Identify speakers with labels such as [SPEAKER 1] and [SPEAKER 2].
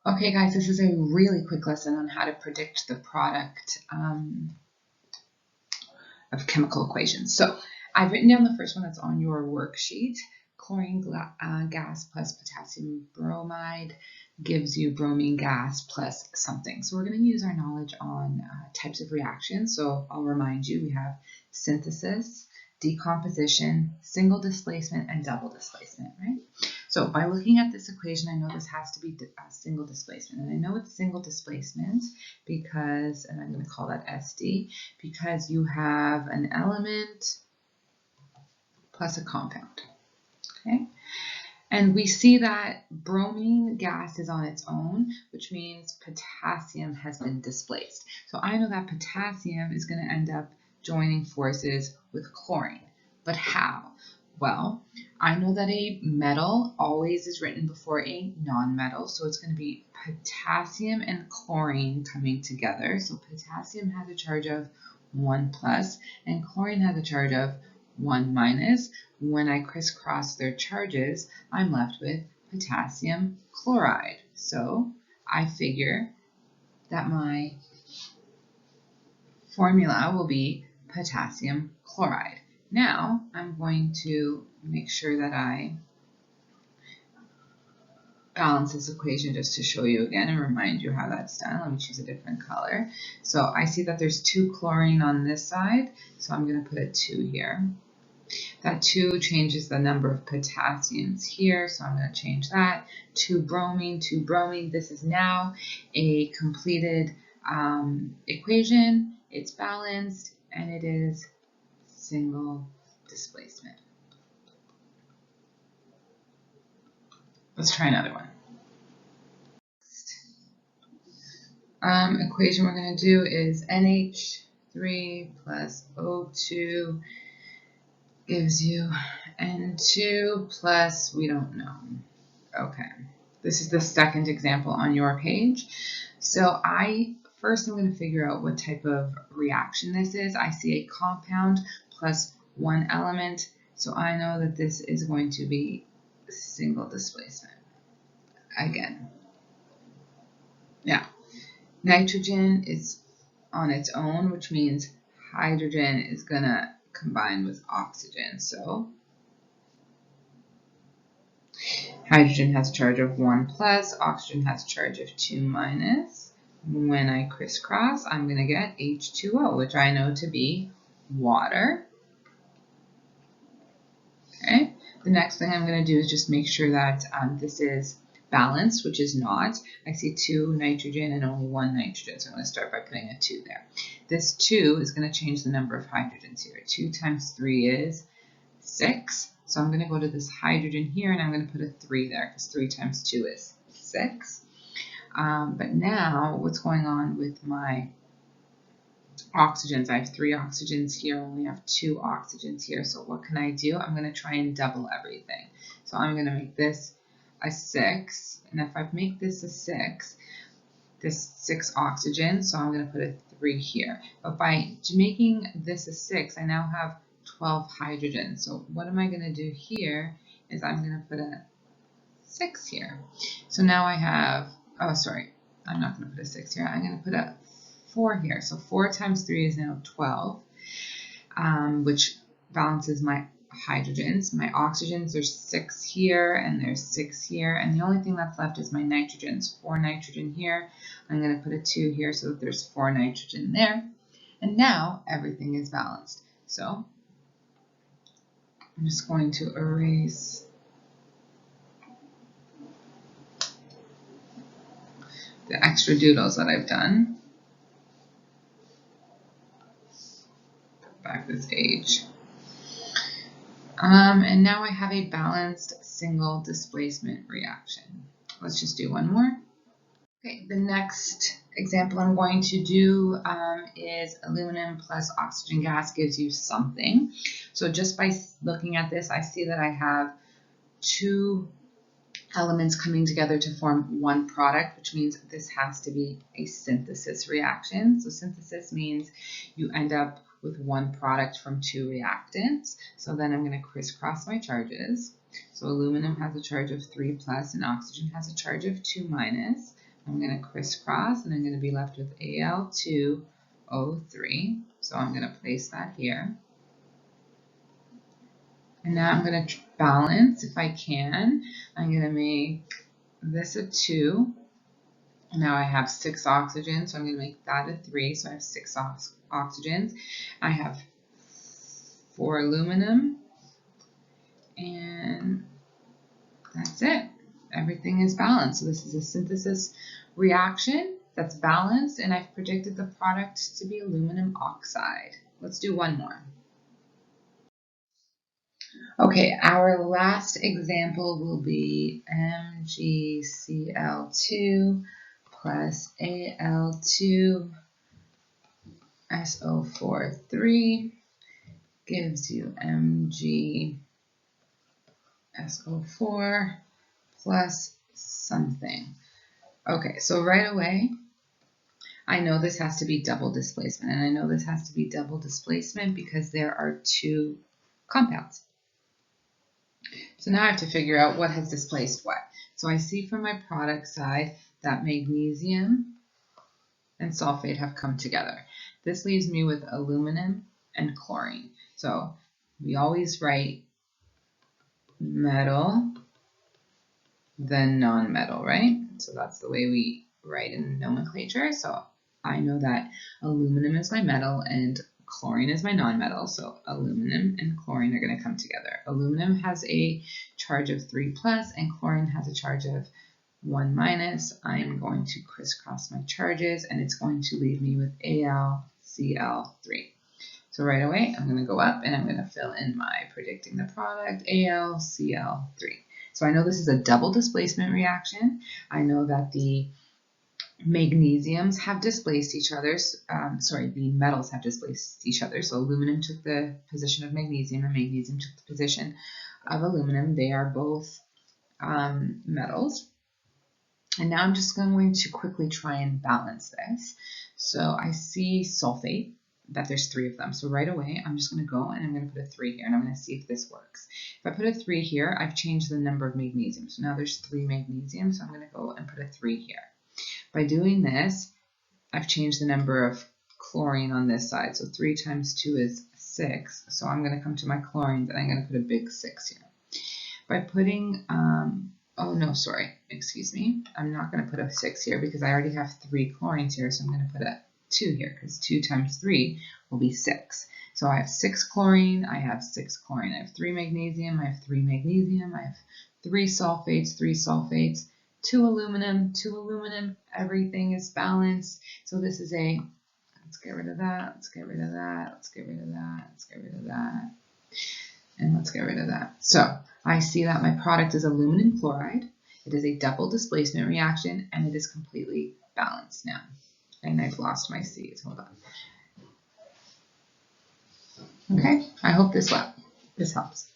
[SPEAKER 1] Okay guys, this is a really quick lesson on how to predict the product of chemical equations. So I've written down the first one that's on your worksheet. Chlorine gas plus potassium bromide gives you bromine gas plus something. So we're going to use our knowledge on types of reactions. So I'll remind you, we have synthesis, decomposition, single displacement, and double displacement, right? So by looking at this equation, I know this has to be a single displacement. And I know it's single displacement because, and I'm going to call that SD, because you have an element plus a compound, okay? And we see that bromine gas is on its own, which means potassium has been displaced. So I know that potassium is going to end up joining forces with chlorine. But how? Well, I know that a metal always is written before a non-metal, so it's going to be potassium and chlorine coming together. So potassium has a charge of 1 plus, and chlorine has a charge of 1 minus. When I crisscross their charges, I'm left with potassium chloride. So I figure that my formula will be potassium chloride. Now I'm going to make sure that I balance this equation just to show you again and remind you how that's done. Let me choose a different color. So I see that there's 2 chlorine on this side, so I'm going to put a 2 here. That 2 changes the number of potassiums here, so I'm going to change that. 2 bromine, 2 bromine. This is now a completed equation. It's balanced, and it is single displacement. Let's try another one. Equation we're going to do is NH3 plus O2 gives you N2 plus, we don't know. Okay, this is the second example on your page. So first I'm going to figure out what type of reaction this is. I see a compound plus 1 element, so I know that this is going to be single displacement again. Now, nitrogen is on its own, which means hydrogen is going to combine with oxygen. So hydrogen has a charge of 1 plus, oxygen has a charge of 2 minus. When I crisscross, I'm going to get H2O, which I know to be water. Okay. The next thing I'm going to do is just make sure that this is balanced, which is not. I see 2 nitrogen and only 1 nitrogen, so I'm going to start by putting a 2 there. This 2 is going to change the number of hydrogens here. 2 times 3 is 6. So I'm going to go to this hydrogen here, and I'm going to put a 3 there, because 3 times 2 is 6. But now, what's going on with my oxygens? I have 3 oxygens here, only have 2 oxygens here. So what can I do? I'm going to try and double everything. So I'm going to make this a 6, and if I make this a 6, this 6 oxygen, so I'm going to put a 3 here. But by making this a 6, I now have 12 hydrogens. So what am I going to do here is I'm going to put a 6 here. So now I have, oh sorry, I'm not going to put a 6 here. I'm going to put a 4 here. So 4 times 3 is now 12, which balances my hydrogens. My oxygens, there's 6 here and there's 6 here, and the only thing that's left is my nitrogens. 4 nitrogen here. I'm going to put a 2 here so that there's 4 nitrogen there. And now everything is balanced. So I'm just going to erase the extra doodles that I've done. Put back this H. And now I have a balanced single displacement reaction. Let's just do one more. Okay, the next example I'm going to do is aluminum plus oxygen gas gives you something. So just by looking at this, I see that I have 2 elements coming together to form one product, which means this has to be a synthesis reaction. So synthesis means you end up with one product from 2 reactants. So then I'm going to crisscross my charges. So aluminum has a charge of 3 plus and oxygen has a charge of 2 minus. I'm going to crisscross, and I'm going to be left with Al2O3. So I'm going to place that here. And now I'm going to balance if I can. I'm going to make this a 2. Now I have 6 oxygens, so I'm going to make that a 3. So I have 6 oxygens. I have 4 aluminum, and that's it. Everything is balanced. So this is a synthesis reaction that's balanced, and I've predicted the product to be aluminum oxide. Let's do one more. Okay, our last example will be MgCl2 plus Al2SO43 gives you MgSO4 plus something. Okay, so right away, I know this has to be double displacement, and I know this has to be double displacement because there are 2 compounds. So now I have to figure out what has displaced what. So I see from my product side that magnesium and sulfate have come together. This leaves me with aluminum and chlorine. So we always write metal, then non-metal, right? So that's the way we write in nomenclature. So I know that aluminum is my metal and chlorine is my non-metal. So aluminum and chlorine are going to come together. Aluminum has a charge of 3+ and chlorine has a charge of 1-. I'm going to crisscross my charges, and it's going to leave me with AlCl3. So right away, I'm going to go up and I'm going to fill in my predicting the product, AlCl3. So I know this is a double displacement reaction. I know that the magnesiums have displaced each other. The metals have displaced each other. So aluminum took the position of magnesium and magnesium took the position of aluminum. They are both metals. And now I'm just going to quickly try and balance this. So I see sulfate, that there's 3 of them. So right away, I'm just going to go and I'm going to put a 3 here, and I'm going to see if this works. If I put a 3 here, I've changed the number of magnesium. So now there's 3 magnesium, so I'm going to go and put a 3 here. By doing this, I've changed the number of chlorine on this side. So 3 times 2 is 6. So I'm going to come to my chlorines, and I'm going to put a big 6 here. By putting, oh no, sorry, excuse me. I'm not going to put a 6 here because I already have 3 chlorines here, so I'm going to put a 2 here because 2 times 3 will be 6. So I have 6 chlorine, I have 6 chlorine, I have 3 magnesium, I have 3 magnesium, I have 3 sulfates, 3 sulfates, 2 aluminum, 2 aluminum, everything is balanced. So this is a, let's get rid of that, let's get rid of that, let's get rid of that, let's get rid of that, and let's get rid of that. So I see that my product is aluminum chloride. It is a double displacement reaction, and it is completely balanced now. And I've lost my C's. Hold on. Okay, I hope this helps.